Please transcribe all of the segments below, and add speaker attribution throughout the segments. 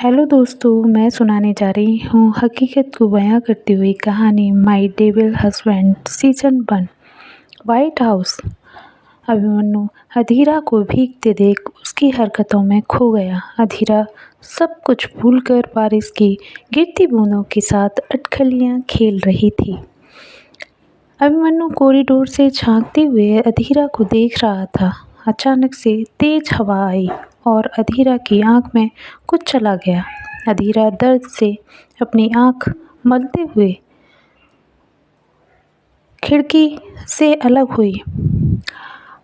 Speaker 1: Hello दोस्तों, मैं सुनाने जा रही हूँ हकीकत को बयां करती हुई कहानी my devil husband season 1। White house. Abhimanyu Adhira को भीगते देख उसकी हरकतों में खो गया। अधीरा सब कुछ भूलकर बारिश की गिरती बूंदों के साथ अटकलियाँ खेल रही थी। अभिमन्यु कॉरिडोर से झांकते हुए अधीरा को देख रहा था। अचानक से तेज हवा आई और अधीरा की आंख में कुछ चला गया। अधीरा दर्द से अपनी आंख मलते हुए खिड़की से अलग हुई।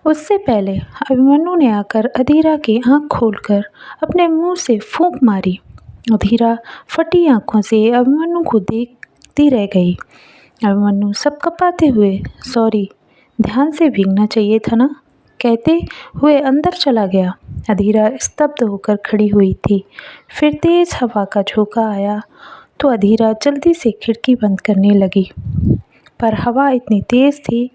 Speaker 1: उससे पहले अभिमन्यु ने आकर अधीरा की आंख खोलकर अपने मुंह से फूंक मारी। अधीरा फटी आंखों से अभिमन्यु को देखती रह गई। अभिमन्यु सब कपाते हुए सॉरी, ध्यान से भीगना चाहिए था ना, कहते हुए अंदर चला गया। अधीरा स्तब्ध होकर खड़ी हुई थी। फिर तेज हवा का झोंका आया तो अधीरा जल्दी से खिड़की बंद करने लगी, पर हवा इतनी तेज थी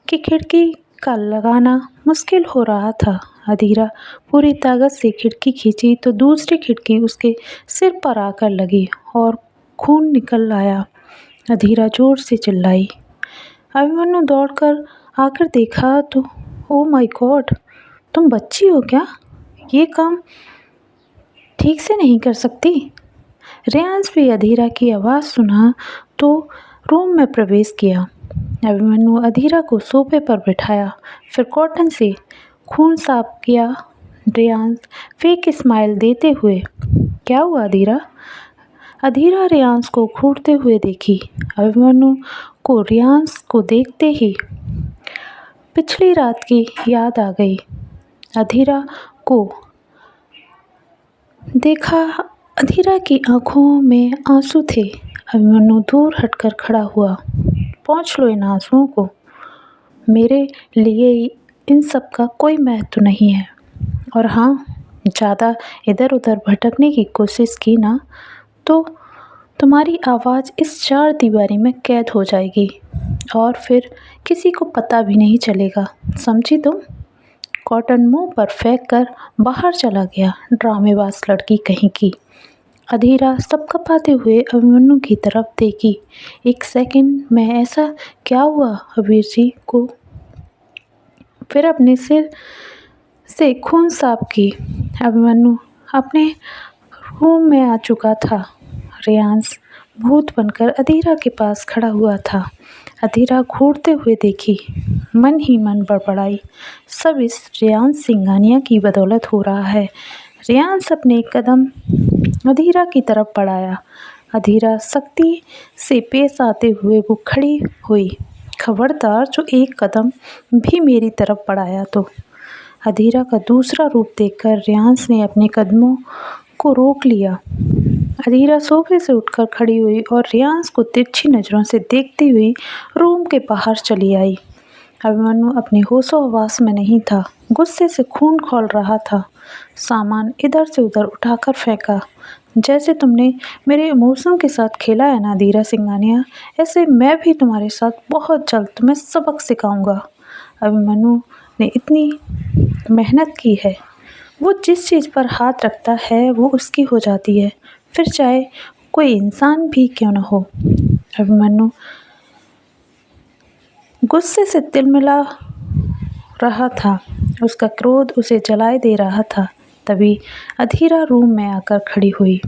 Speaker 1: कि खिड़की का लगाना मुश्किल हो रहा था। अधीरा पूरी ताकत से खिड़की खींची तो दूसरी खिड़की उसके सिर पर आकर लगी और खून निकल आया। अधीरा जोर से चिल्लाई। अभिमन्यु दौड़कर आकर देखा तो ओ माय गॉड, तुम बच्ची हो क्या? ये काम ठीक से नहीं कर सकती। रेयांश भी अधीरा की आवाज़ सुना तो रूम में प्रवेश किया। अभिमन्यु अधीरा को सोफे पर बिठाया, फिर कॉटन से खून साफ किया। रेयांश फेक स्माइल देते हुए, क्या हुआ अधीरा? अधीरा रेयांश को घूरते हुए देखी। अभिमन्यु को रेयांश को देखते ही पिछली रात की याद आ गई। अधीरा को देखा, अधीरा की आंखों में आंसू थे। अभिमन्यु दूर हटकर खड़ा हुआ। पोंछ लो इन आंसुओं को, मेरे लिए इन सब का कोई महत्व नहीं है। और हाँ, ज़्यादा इधर उधर भटकने की कोशिश की ना तो तुम्हारी आवाज़ इस चार दीवारी में कैद हो जाएगी और फिर किसी को पता भी नहीं चलेगा, समझी तुम? कॉटन मुंह पर फेंक कर बाहर चला गया। ड्रामेबाज लड़की कहीं की। अधीरा सब कपाते हुए अभिमन्यु की तरफ देखी। एक सेकंड में ऐसा क्या हुआ अबीर जी को? फिर अपने सिर से खून साफ की। अभिमन्यु अपने रूम में आ चुका था। रेयांश भूत बनकर अधीरा के पास खड़ा हुआ था। अधीरा घूरते हुए देखी, मन ही मन बड़बड़ाई, सब इस रेयांश सिंघानिया की बदौलत हो रहा है। रेयांश अपने कदम अधीरा की तरफ बढ़ाया। अधीरा सख्ती से पेश आते हुए वो खड़ी हुई। खबरदार जो एक कदम भी मेरी तरफ बढ़ाया तो। अधीरा का दूसरा रूप देखकर रेयांश ने अपने कदमों को रोक लिया। अधीरा सोफे से उठकर खड़ी हुई और रेयांश को तिरछी नज़रों से देखती हुई रूम के बाहर चली आई। अभिमन्यु अपने होशो हवास में नहीं था, गुस्से से खून खौल रहा था। सामान इधर से उधर उठाकर फेंका। जैसे तुमने मेरे इमोशन के साथ खेला है ना अधीरा सिंघानिया, ऐसे मैं भी तुम्हारे साथ बहुत जल्द तुम्हें सबक सिखाऊंगा। अभिमन्यु ने इतनी मेहनत की है, वो जिस चीज़ पर हाथ रखता है वो उसकी हो जाती है, फिर चाहे कोई इंसान भी क्यों न हो। अभिमन्यु गुस्से से तिलमिला रहा था। उसका क्रोध उसे जलाए दे रहा था। तभी अधीरा रूम में आकर खड़ी हुई।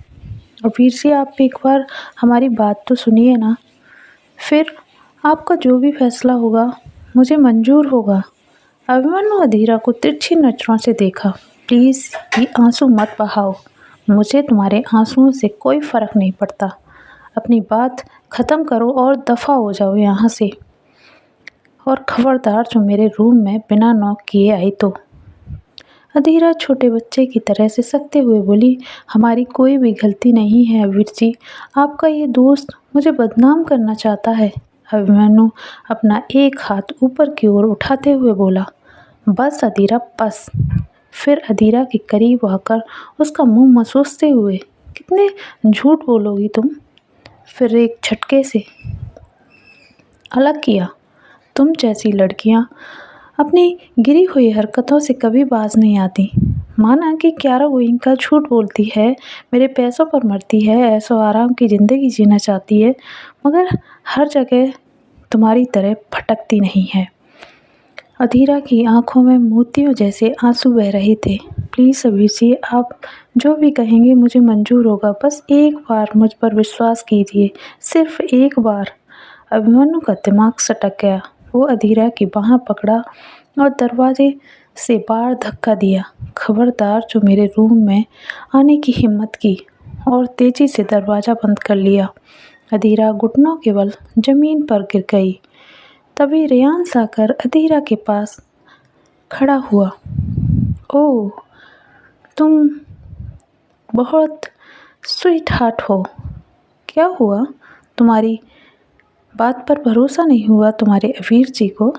Speaker 1: वीर जी, आप एक बार हमारी बात तो सुनिए ना, फिर आपका जो भी फैसला होगा मुझे मंजूर होगा। अभिमन्यु अधीरा को तिरछी नज़रों से देखा। प्लीज़ ये आंसू मत बहाओ, मुझे तुम्हारे आंसुओं से कोई फ़र्क नहीं पड़ता। अपनी बात ख़त्म करो और दफ़ा हो जाओ यहाँ से। और खबरदार जो मेरे रूम में बिना नॉक किए आई तो। अधीरा छोटे बच्चे की तरह से सकते हुए बोली, हमारी कोई भी गलती नहीं है वीर जी, आपका ये दोस्त मुझे बदनाम करना चाहता है। अभिमन्यु अपना एक हाथ ऊपर की ओर उठाते हुए बोला, बस अधीरा बस। फिर अधीरा के करीब आकर उसका मुंह मसोसते हुए, कितने झूठ बोलोगी तुम? फिर एक झटके से अलग किया। तुम जैसी लड़कियां अपनी गिरी हुई हरकतों से कभी बाज नहीं आती। माना कि क्यारा गोइंका झूठ बोलती है, मेरे पैसों पर मरती है, ऐशो आराम की ज़िंदगी जीना चाहती है, मगर हर जगह तुम्हारी तरह भटकती नहीं है। अधीरा की आंखों में मोतियों जैसे आंसू बह रहे थे। प्लीज़ अभी जी, आप जो भी कहेंगे मुझे मंजूर होगा, बस एक बार मुझ पर विश्वास कीजिए, सिर्फ एक बार। अभिमन्यु का दिमाग सटक गया। वो अधीरा की बाह पकड़ा और दरवाजे से बाहर धक्का दिया। खबरदार, जो मेरे रूम में आने की हिम्मत की, और तेजी से दरवाज़ा बंद कर लिया। अधीरा घुटनों के बल जमीन पर गिर गई। तभी रेयांश आकर अधीरा के पास खड़ा हुआ। ओह, तुम बहुत स्वीट हार्ट हो। क्या हुआ? तुम्हारी बात पर भरोसा नहीं हुआ तुम्हारे अवीर जी को?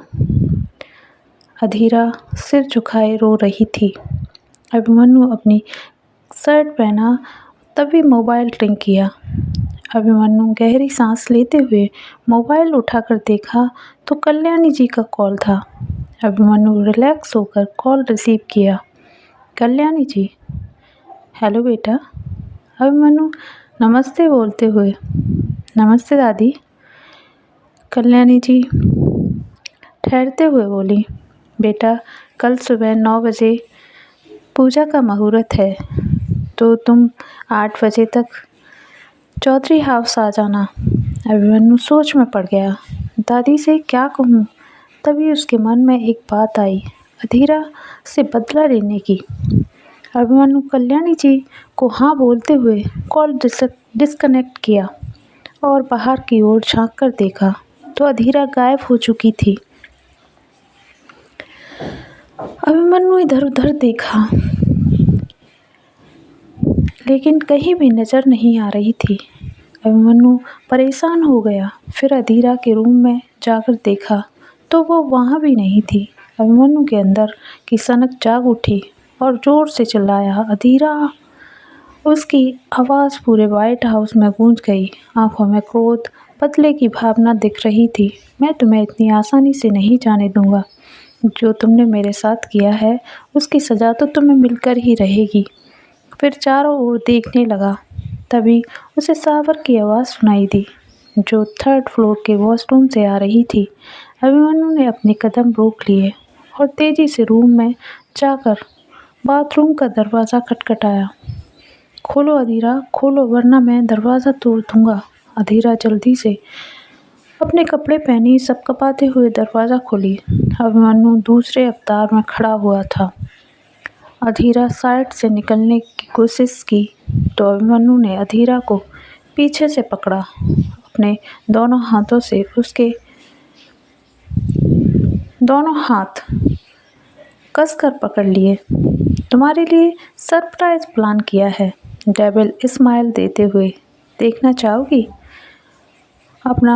Speaker 1: अधीरा सिर झुकाए रो रही थी। अभिमन्यु अपनी शर्ट पहना, तभी मोबाइल रिंग किया। अभिमन्यु गहरी सांस लेते हुए मोबाइल उठाकर देखा तो कल्याणी जी का कॉल था। अभिमन्यु रिलैक्स होकर कॉल रिसीव किया। कल्याणी जी। हेलो बेटा। अभिमन्यु नमस्ते बोलते हुए, नमस्ते दादी। कल्याणी जी ठहरते हुए बोली, बेटा कल सुबह 9 बजे पूजा का मुहूर्त है, तो तुम 8 बजे तक चौधरी हाउस आ जाना। अभिमन्यु सोच में पड़ गया। दादी से क्या कहूँ? तभी उसके मन में एक बात आई, अधीरा से बदला लेने की। अभिमन्यु कल्याणी जी को हाँ बोलते हुए कॉल डिस्कनेक्ट किया और बाहर की ओर झांक कर देखा तो अधीरा गायब हो चुकी थी। अभिमन्यु इधर उधर देखा, लेकिन कहीं भी नज़र नहीं आ रही थी। अभिमन्यु परेशान हो गया। फिर अधीरा के रूम में जाकर देखा तो वो वहाँ भी नहीं थी। अभिमन्यु के अंदर की सनक जाग उठी और ज़ोर से चिल्लाया, अधीरा। उसकी आवाज़ पूरे व्हाइट हाउस में गूंज गई। आंखों में क्रोध, बदले की भावना दिख रही थी। मैं तुम्हें इतनी आसानी से नहीं जाने दूंगा। जो तुमने मेरे साथ किया है उसकी सज़ा तो तुम्हें मिलकर ही रहेगी। फिर चारों ओर देखने लगा। तभी उसे सावर की आवाज़ सुनाई दी, जो 3rd फ्लोर के वॉशरूम से आ रही थी। अभिमन्यु ने अपने कदम रोक लिए और तेज़ी से रूम में जाकर बाथरूम का दरवाज़ा खटखटाया। खोलो अधीरा, खोलो, वरना मैं दरवाज़ा तोड़ दूंगा। अधीरा जल्दी से अपने कपड़े पहनी सबकपाते हुए दरवाज़ा खोली। अभिमन्यु दूसरे अवतार में खड़ा हुआ था। अधीरा साइड से निकलने की कोशिश की तो अभिमन्यु ने अधीरा को पीछे से पकड़ा। अपने दोनों हाथों से उसके दोनों हाथ कसकर पकड़ लिए। तुम्हारे लिए सरप्राइज प्लान किया है, डेविल स्माइल देते हुए। देखना चाहोगी? अपना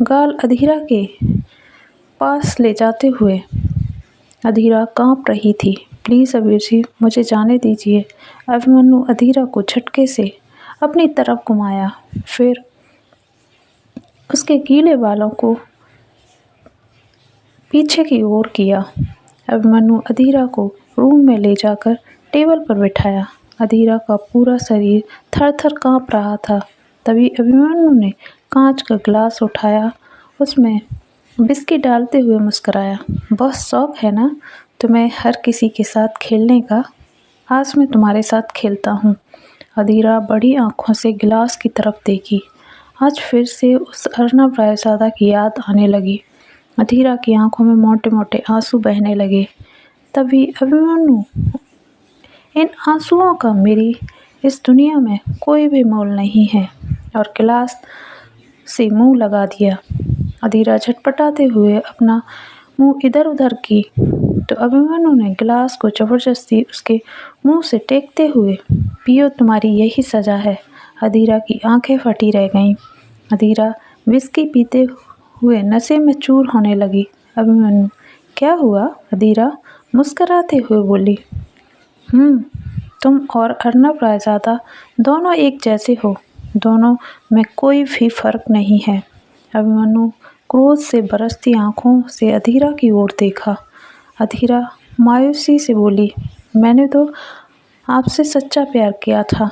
Speaker 1: गाल अधीरा के पास ले जाते हुए। अधीरा कांप रही थी। प्लीज़ अबीर जी, मुझे जाने दीजिए। अभिमन्यु अधीरा को झटके से अपनी तरफ घुमाया, फिर उसके गीले बालों को पीछे की ओर किया। अभिमन्यु अधीरा को रूम में ले जाकर टेबल पर बिठाया। अधीरा का पूरा शरीर थर-थर कांप रहा था। तभी अभिमन्यु ने कांच का गिलास उठाया, उसमें बिस्किट डालते हुए मुस्कुराया। बहुत शौक है ना तुम्हें हर किसी के साथ खेलने का? आज मैं तुम्हारे साथ खेलता हूँ। अधीरा बड़ी आंखों से गिलास की तरफ देखी। आज फिर से उस अर्नब रायजादा की याद आने लगी। अधीरा की आंखों में मोटे मोटे आंसू बहने लगे। तभी अभिमन्यु, इन आंसुओं का मेरी इस दुनिया में कोई भी मोल नहीं है, और गिलास से मुंह लगा दिया। अधीरा झटपटाते हुए अपना मुंह इधर उधर की तो अभिमन्यु ने गिलास को जबरदस्ती उसके मुंह से टेकते हुए, पियो, तुम्हारी यही सज़ा है। अधीरा की आंखें फटी रह गईं। अधीरा विस्की पीते हुए नशे में चूर होने लगी। अभिमन्यु, क्या हुआ? अधीरा मुस्कराते हुए बोली, तुम और अर्नब रायजादा दोनों एक जैसे हो, दोनों में कोई भी फर्क नहीं है। अभिमन्यु क्रोध से बरसती आंखों से अधीरा की ओर देखा। अधीरा मायूसी से बोली, मैंने तो आपसे सच्चा प्यार किया था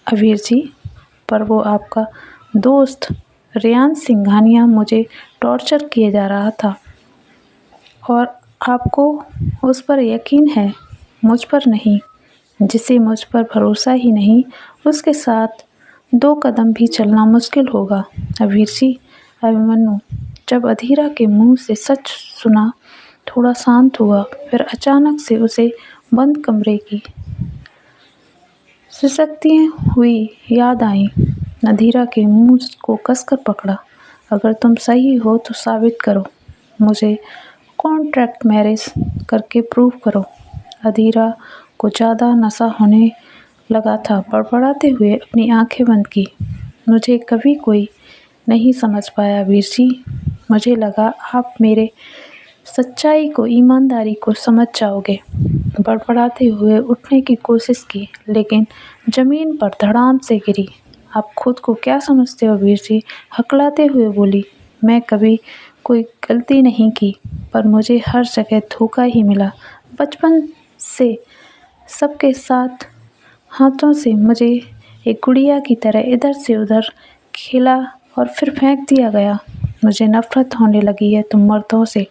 Speaker 1: अबीर जी, पर वो आपका दोस्त रेयान सिंघानिया मुझे टॉर्चर किए जा रहा था और आपको उस पर यकीन है, मुझ पर नहीं। जिसे मुझ पर भरोसा ही नहीं, उसके साथ 2 कदम भी चलना मुश्किल होगा। अबीर जी, अभिमन्यु जब अधीरा के मुंह से सच सुना थोड़ा शांत हुआ, फिर अचानक से उसे बंद कमरे की सिसकती हुई याद आई। अधीरा के मुंह को कसकर पकड़ा। अगर तुम सही हो तो साबित करो, मुझे कॉन्ट्रैक्ट मैरिज करके प्रूव करो। अधीरा को ज़्यादा नशा होने लगा था। बड़बड़ाते हुए अपनी आंखें बंद की। मुझे कभी कोई नहीं समझ पाया वीर जी। मुझे लगा आप मेरे सच्चाई को, ईमानदारी को समझ जाओगे। बड़बड़ाते हुए उठने की कोशिश की, लेकिन ज़मीन पर धड़ाम से गिरी। आप खुद को क्या समझते हो वीर जी? हकलाते हुए बोली। मैं कभी कोई गलती नहीं की, पर मुझे हर जगह धोखा ही मिला। बचपन से सबके साथ हाथों से मुझे एक गुड़िया की तरह इधर से उधर खेला और फिर फेंक दिया गया। मुझे नफरत होने लगी है तुम मर्दों से।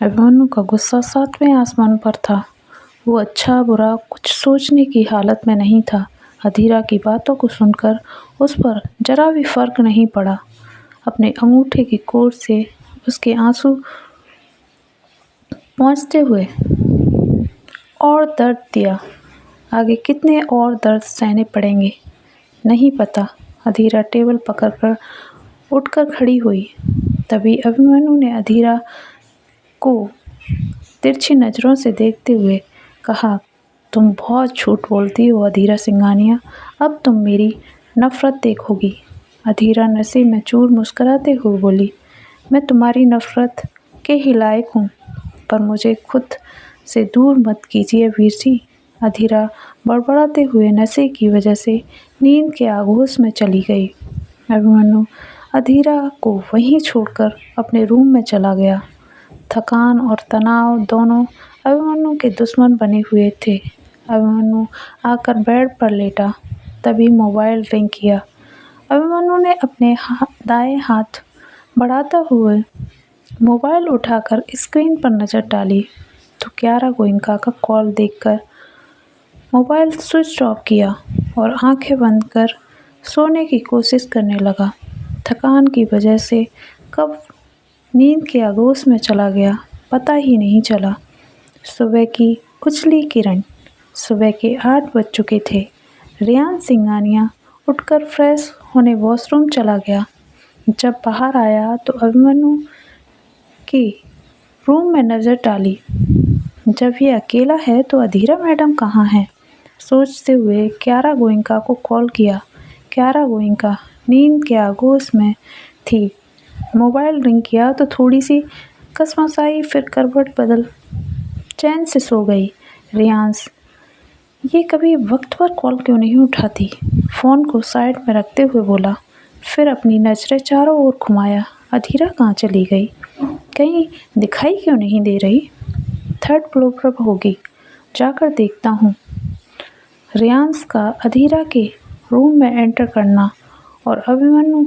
Speaker 1: अभिमन्यु का गुस्सा 7वें आसमान पर था। वो अच्छा बुरा कुछ सोचने की हालत में नहीं था। अधीरा की बातों को सुनकर उस पर जरा भी फर्क नहीं पड़ा। अपने अंगूठे की कोर से उसके आंसू पहुँचते हुए और दर्द दिया। आगे कितने और दर्द सहने पड़ेंगे नहीं पता। अधीरा टेबल पकड़कर उठकर खड़ी हुई। तभी अभिमन्यु ने अधीरा को तिरछी नज़रों से देखते हुए कहा, तुम बहुत झूठ बोलती हो अधीरा सिंघानिया। अब तुम मेरी नफ़रत देखोगी। अधीरा नशे में चूर मुस्कुराते हुए बोली, मैं तुम्हारी नफ़रत के ही लायक हूँ, पर मुझे खुद से दूर मत कीजिए वीर जी। अधीरा बड़बड़ाते हुए नशे की वजह से नींद के आगोश में चली गई। अभिमन्यु अधीरा को वहीं छोड़कर अपने रूम में चला गया। थकान और तनाव दोनों अभिमन्यु के दुश्मन बने हुए थे। अभिमन्यु आकर बेड पर लेटा, तभी मोबाइल रिंग किया। अभिमन्यु ने अपने दाएं हाथ बढ़ाते हुए मोबाइल उठाकर स्क्रीन पर नज़र डाली तो कियारा गोइंका का कॉल देखकर मोबाइल स्विच ऑफ किया और आंखें बंद कर सोने की कोशिश करने लगा। थकान की वजह से कब नींद के आगोश में चला गया पता ही नहीं चला। सुबह की उछली किरण। सुबह के 8 बज चुके थे। रेयान सिंघानिया उठकर फ्रेश होने वॉशरूम चला गया। जब बाहर आया तो अभिमन्यु की रूम में नज़र डाली। जब ये अकेला है तो अधीरा मैडम कहाँ हैं? सोचते हुए कियारा गोइंका को कॉल किया। कियारा गोइंका नींद के आगोश में थी। मोबाइल रिंग किया तो थोड़ी सी कसमसाई, फिर करवट बदल चैन से सो गई। रियांश ये कभी वक्त पर कॉल क्यों नहीं उठाती? फ़ोन को साइड में रखते हुए बोला। फिर अपनी नज़रें चारों ओर घुमाया। अधीरा कहाँ चली गई? कहीं दिखाई क्यों नहीं दे रही? 3rd फ्लोर पर होगी, जाकर देखता हूँ। रियांश का अधीरा के रूम में एंटर करना और अभिमन्यु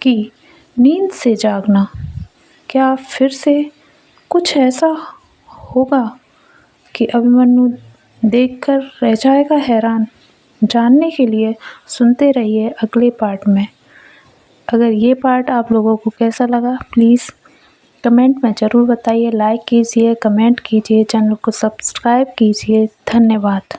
Speaker 1: की नींद से जागना, क्या फिर से कुछ ऐसा होगा कि अभिमन्यु देखकर रह जाएगा हैरान? जानने के लिए सुनते रहिए अगले पार्ट में। अगर ये पार्ट आप लोगों को कैसा लगा प्लीज़ कमेंट में ज़रूर बताइए। लाइक कीजिए, कमेंट कीजिए, चैनल को सब्सक्राइब कीजिए। धन्यवाद।